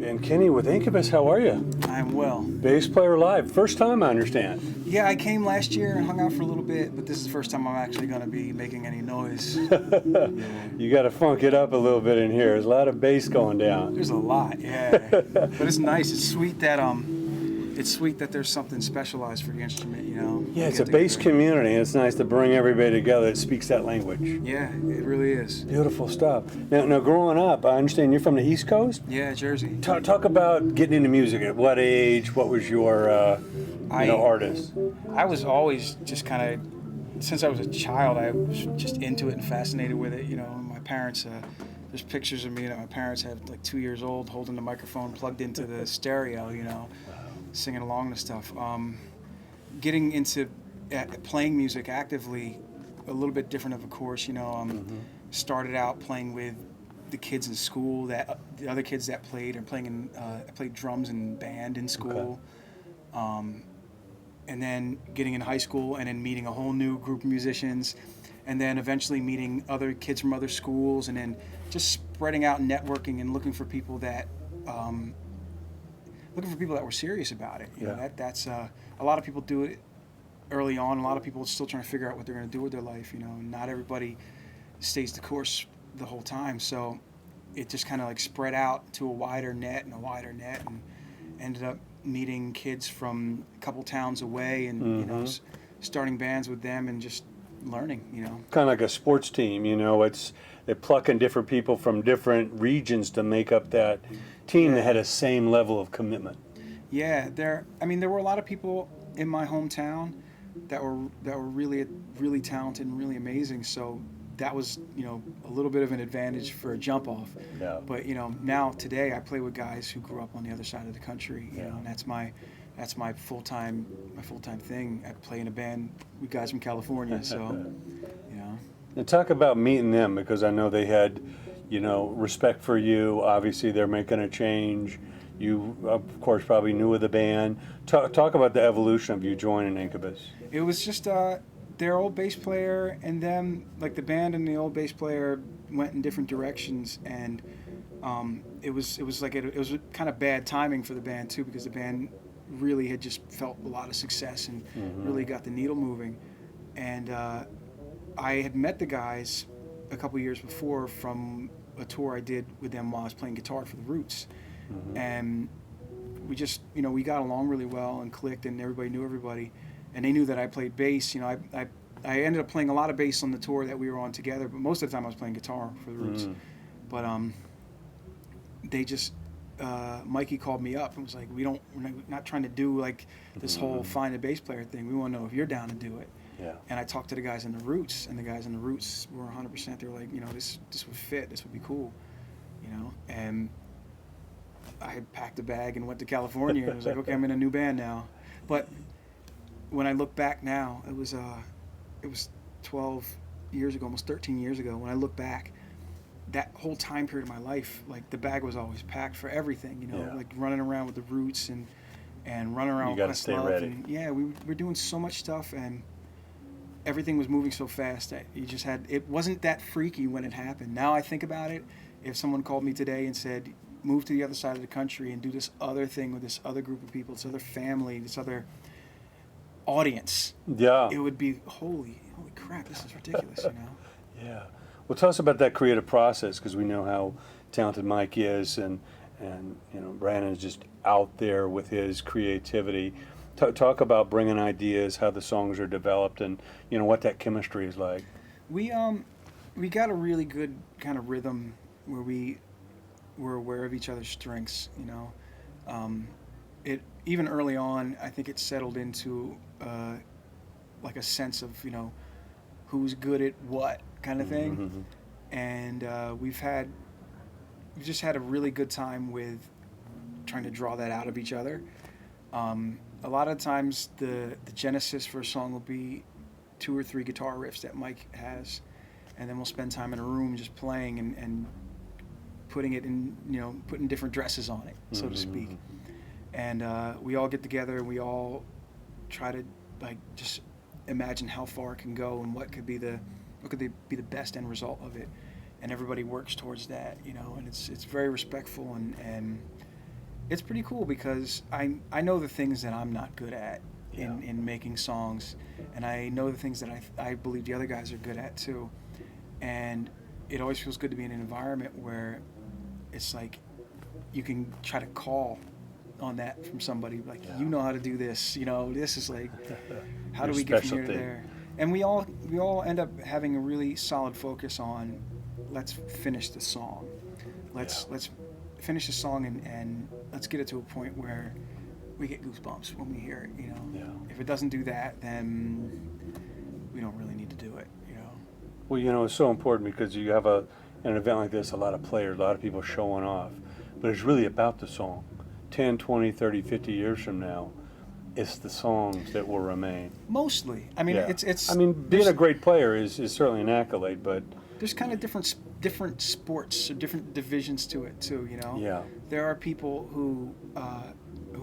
Ben Kenney with Incubus. How are you? I'm well. BassPlayerLive. First time, I understand. Yeah, I came last year and hung out for a little bit, but this is the first time I'm actually going to be making any noise. You got to funk it up a little bit in here. There's a lot of bass going down. There's a lot, yeah. But it's nice. It's sweet that there's something specialized for the instrument, you know. Yeah, it's a bass community, and it's nice to bring everybody together that speaks that language. Yeah, it really is. Beautiful stuff. Now, growing up, I understand you're from the East Coast? Yeah, Jersey. Talk about getting into music. At what age? What was your artist? I was always just kind of, since I was a child, I was just into it and fascinated with it. You know, my parents, there's pictures of me that my parents had like 2 years old holding the microphone plugged into the stereo, you know, singing along to stuff. Getting into playing music actively, a little bit different of a course, you know. Started out playing with the kids in school, the other kids that played, and I played drums in band in school. Okay. And then getting in high school and then meeting a whole new group of musicians, and then eventually meeting other kids from other schools, and then just spreading out and networking and looking for people that were serious about it. You know, that's a lot of people do it early on. A lot of people are still trying to figure out what they're going to do with their life. You know, not everybody stays the course the whole time. So it just kind of like spread out to a wider net, and ended up meeting kids from a couple towns away, and you know, starting bands with them and just learning. You know, kind of like a sports team. You know, they're plucking different people from different regions to make up that team that had a same level of commitment. Yeah, there were a lot of people in my hometown that were really, really talented and really amazing. So that was, you know, a little bit of an advantage for a jump off. Yeah. But you know, now today I play with guys who grew up on the other side of the country. You know, and that's my full-time thing. I play in a band with guys from California. So, you know. And talk about meeting them, because I know they had, you know, respect for you. Obviously, they're making a change. You, of course, probably knew of the band. Talk about the evolution of you joining Incubus. It was just their old bass player and them, like the band and the old bass player went in different directions, and it was kind of bad timing for the band too, because the band really had just felt a lot of success and really got the needle moving. And I had met the guys a couple years before from a tour I did with them while I was playing guitar for the Roots. And we just, you know, we got along really well and clicked, and everybody knew everybody, and they knew that I played bass. You know, I ended up playing a lot of bass on the tour that we were on together, but most of the time I was playing guitar for the Roots. But they just Mikey called me up and was like, we're not trying to do like this whole find a bass player thing. We want to know if you're down to do it. Yeah. And I talked to the guys in the Roots, and the guys in the Roots were 100%. They were like, you know, this would fit. This would be cool. You know, and I had packed a bag and went to California and was like, okay, I'm in a new band now. But when I look back now, it was 12 years ago, almost 13 years ago. When I look back, that whole time period of my life, like the bag was always packed for everything, you know, like running around with the Roots and running around with Questlove. And yeah, we were doing so much stuff, and everything was moving so fast that it wasn't that freaky when it happened. Now I think about it, if someone called me today and said, move to the other side of the country and do this other thing with this other group of people, this other family, this other audience, it would be holy crap, this is ridiculous, you know. Yeah. Well, tell us about that creative process, because we know how talented Mike is, and you know, Brandon's just out there with his creativity. Talk about bringing ideas, how the songs are developed, and you know what that chemistry is like. We got a really good kind of rhythm where we're aware of each other's strengths, you know. It even early on, I think it settled into like a sense of, you know, who's good at what kind of thing. And we've just had a really good time with trying to draw that out of each other. A lot of times the genesis for a song will be 2 or 3 guitar riffs that Mike has, and then we'll spend time in a room just playing and putting it in, you know, putting different dresses on it, so to speak. And we all get together and we all try to like just imagine how far it can go and what could be the best end result of it. And everybody works towards that, you know, and it's very respectful, and it's pretty cool because I know the things that I'm not good at Yeah. in making songs, and I know the things that I believe the other guys are good at too, and it always feels good to be in an environment where it's like you can try to call on that from somebody, like, Yeah. you know how to do this, you know, this is like, how do Your we get from here to specialty. there? And we all end up having a really solid focus on, let's finish the song. Let's finish the song, and let's get it to a point where we get goosebumps when we hear it, you know. Yeah. If it doesn't do that, then we don't really need to do it, you know. Well, you know, it's so important because you have an event like this, a lot of players, a lot of people showing off, but it's really about the song. 10, 20, 30, 50 years from now, it's the songs that will remain. Mostly. I mean, Yeah. it's I mean, being a great player is certainly an accolade, but there's kind of different sports or different divisions to it too, you know. yeah, There are people who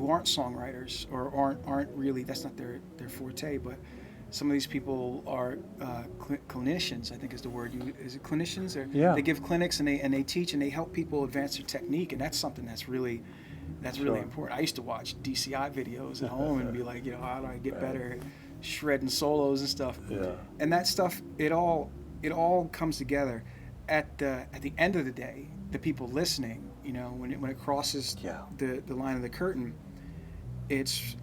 aren't songwriters or aren't really, that's not their forte, but some of these people are clinicians, I think is the word. Is it clinicians? Or Yeah. they give clinics and they teach and they help people advance their technique, and that's something that's really Sure. important. I used to watch DCI videos at home and be like, you know, how do I get Right. better, shredding solos and stuff. yeah, And that stuff, it all comes together at the end of the day. The people listening, you know, when it crosses Yeah. the line of the curtain, it's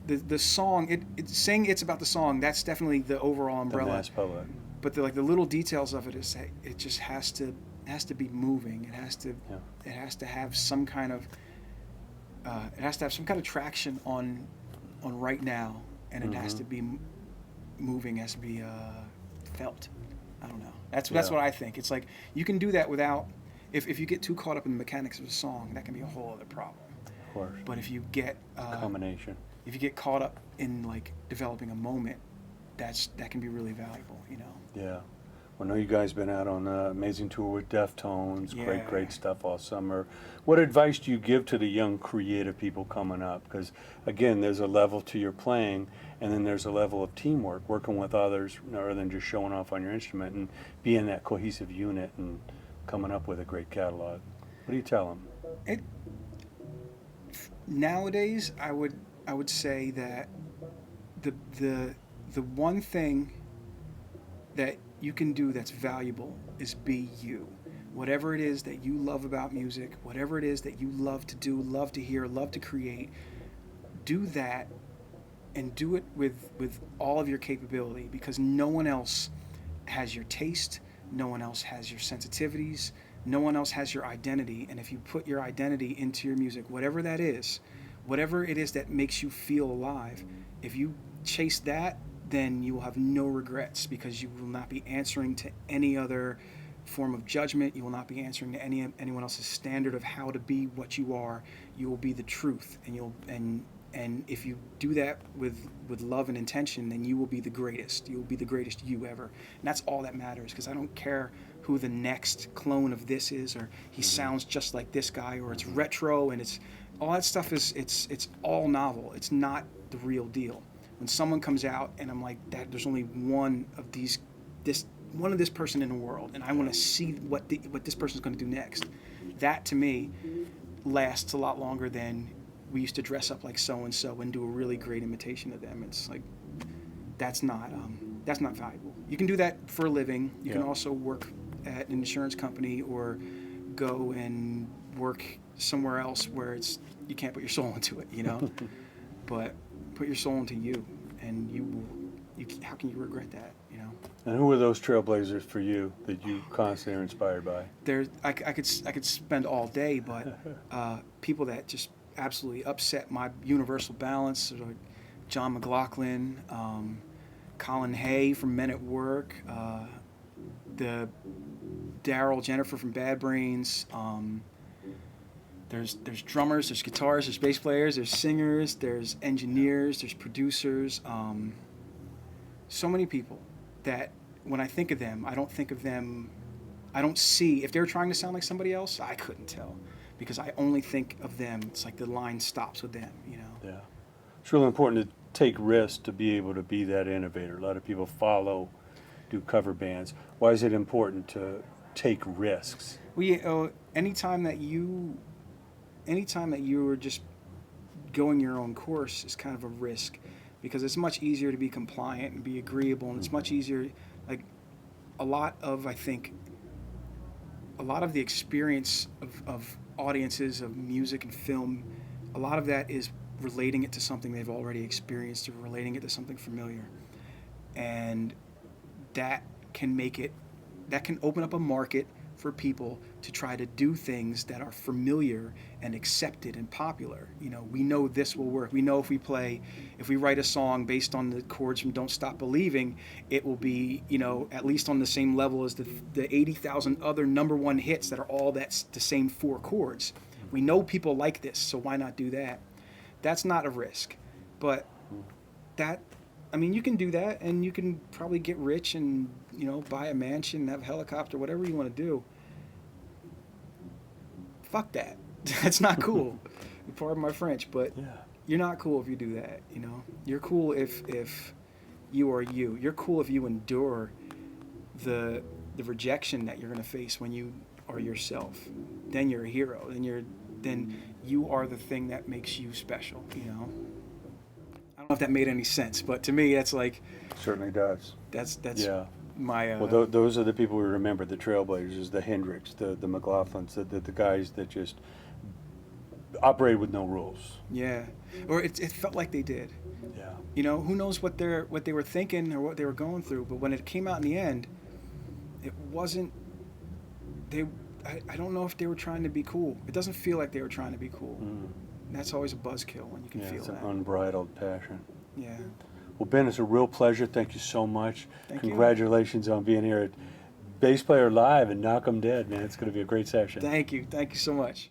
the song. It's saying it's about the song. That's definitely the overall the umbrella. mass public. But the little details of it is that it just has to be moving. It has to have some kind of traction on right now, and it has to be moving, has to be felt. I don't know. That's Yeah. what I think. It's like you can do that without. If you get too caught up in the mechanics of a song, that can be a whole other problem. Of course. But if you get Combination. if you get caught up in like developing a moment, that can be really valuable. You know. Yeah. Well, I know you guys been out on an amazing tour with Deftones. Yeah. Great stuff all summer. What advice do you give to the young creative people coming up? Because again, there's a level to your playing, and then there's a level of teamwork, working with others rather than just showing off on your instrument and being that cohesive unit and coming up with a great catalog. What do you tell them? Nowadays, I would say that the one thing that you can do that's valuable is be you. Whatever it is that you love about music, whatever it is that you love to do, love to hear, love to create, do that, and do it with all of your capability, because no one else has your taste, no one else has your sensitivities, no one else has your identity. And if you put your identity into your music, whatever that is, whatever it is that makes you feel alive, if you chase that, then you will have no regrets, because you will not be answering to any other form of judgment. You will not be answering to anyone else's standard of how to be what you are. You will be the truth, and if you do that with love and intention, then you will be the greatest. You will be the greatest you ever, and that's all that matters. Because I don't care who the next clone of this is, or he sounds just like this guy, or it's retro, and it's all that stuff is it's all novel. It's not the real deal. When someone comes out and I'm like, that there's only one of this person in the world, and I want to see what this person's going to do next. That to me lasts a lot longer than we used to dress up like so and so and do a really great imitation of them. It's like that's not valuable. You can do that for a living. You can also work at an insurance company or go and work somewhere else where you can't put your soul into it, you know. But put your soul into you, and how can you regret that, you know? And who are those trailblazers for you that you constantly are inspired by? I could spend all day, but people that just absolutely upset my universal balance, like John McLaughlin, Colin Hay from Men at Work, the Daryl Jennifer from Bad Brains. There's drummers, there's guitarists, there's bass players, there's singers, there's engineers, there's producers. So many people that when I think of them, I don't see, if they were trying to sound like somebody else, I couldn't tell, because I only think of them. It's like the line stops with them, you know? Yeah. It's really important to take risks to be able to be that innovator. A lot of people do cover bands. Why is it important to take risks? Anytime that you anytime that you are just going your own course is kind of a risk, because it's much easier to be compliant and be agreeable, and it's much easier, like I think a lot of the experience of audiences of music and film, a lot of that is relating it to something they've already experienced or relating it to something familiar. And that can open up a market for people to try to do things that are familiar and accepted and popular. You know, we know this will work. We know if we write a song based on the chords from Don't Stop Believing, it will be, you know, at least on the same level as the 80,000 other #1 hits that are all the same 4 chords. We know people like this, so why not do that? That's not a risk. But you can do that, and you can probably get rich and, you know, buy a mansion, have a helicopter, whatever you want to do. Fuck that. That's not cool. Pardon my French, but Yeah. you're not cool if you do that, you know? You're cool if you are you. You're cool if you endure the rejection that you're going to face when you are yourself. Then you're a hero. Then you are the thing that makes you special, you know? I don't know if that made any sense, but to me, that's like... Certainly does. That's Yeah. my... Well, those are the people we remember, the trailblazers, the Hendricks, the McLaughlins, the guys that just operated with no rules. Yeah. Or it felt like they did. Yeah. You know, who knows what they were thinking or what they were going through, but when it came out in the end, it wasn't... I don't know if they were trying to be cool. It doesn't feel like they were trying to be cool. Mm. That's always a buzzkill when you can feel It's that. an unbridled passion. Yeah. Well, Ben, it's a real pleasure. Thank you so much. Thank you. Congratulations on being here at Bass Player Live and Knock 'em Dead, man. It's going to be a great session. Thank you. Thank you so much.